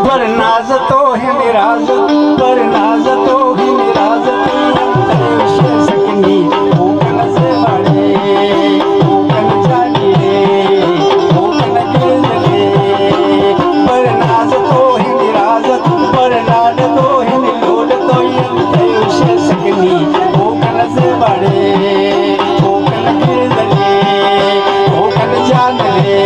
पर नाज तो है निराज, पर नाज तो है निराज सकनी ओकन से बड़े ओकन जानी रे ओकन गिरले पर नाज तो है निराज, पर नाज तो है निलोड तो ये सकनी ओकन से बड़े ओकन गिरले ओकन जान रे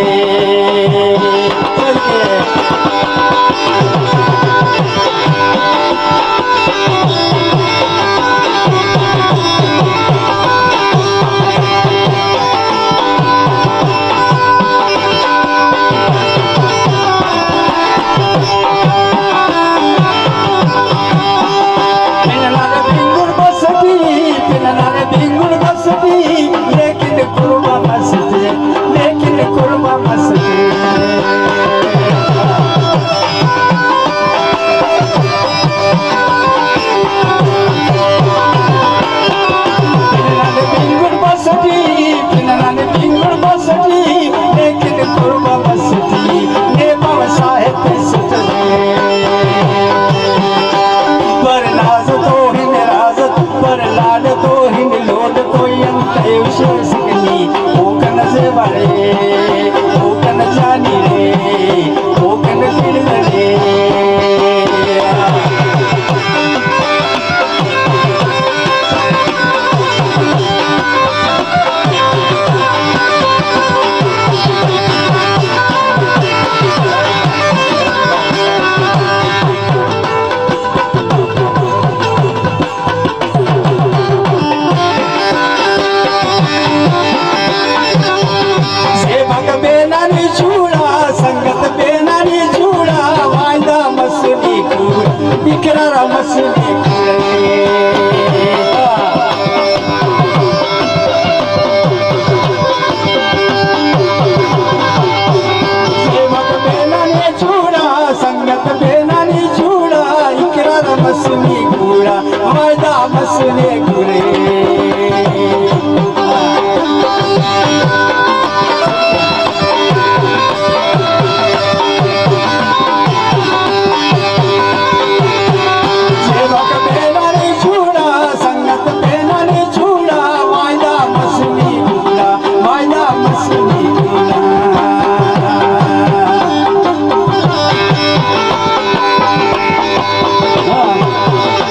चल के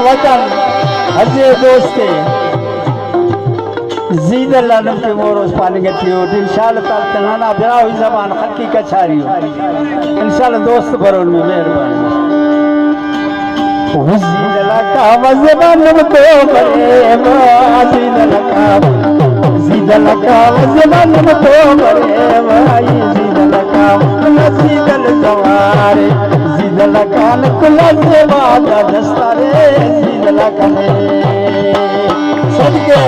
वतन हजे दोस्ते जीद लानम के मोरोस पानी के थियो इंशाल्लाह ताला तनाना बिरा हुई जबान हकीकत छारियो इंशाल्लाह दोस्त बरोन में मेहरबानी जीद लका जबान में तो बरे जीद लका जबान में तो बरे भाई जीद लका नसीदल जवारे जीद लका कुला से बादा दस्तारे जीद लका ने सदके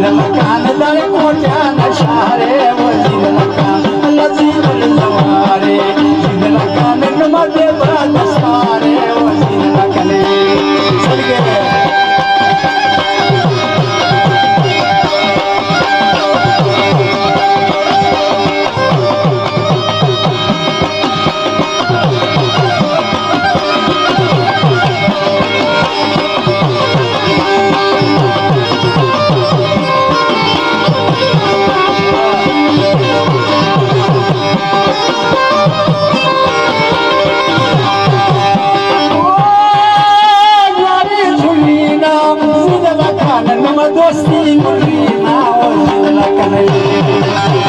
लकान दर कोट्या नशारे वजीद लकान लजीदल जवारे जीद लकान नमदे बदस्तारे वजीद लकाने सदके दोस्ती मुर्गी ना वजीद लकाने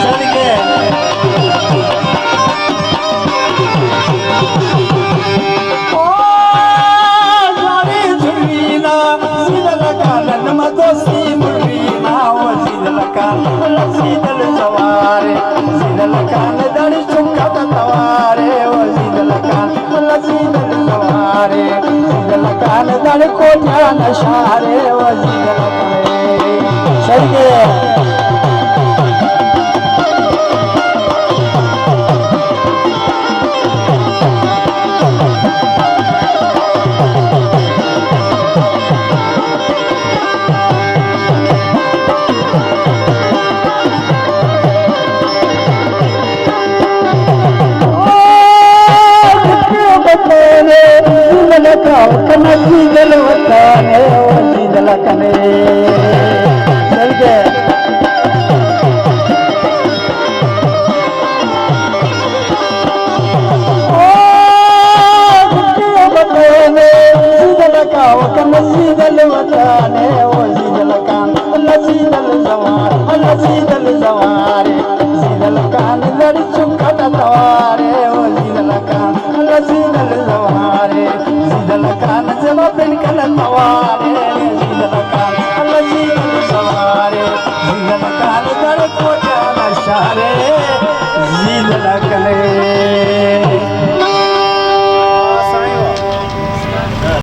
सदके ओ जारी झुमीना वजीद लकाने नम दोस्ती मुर्गी ना वजीद लकाने लजीदल जवारे वजीद लकाने दड़ी चुका तवारे वजीद लकाने लजीदल जवारे वजीद लकाने दड़ी कोठा नशारे वजीद लकाने सही वजीद लकाने वजीद लकाने वजीद लकाने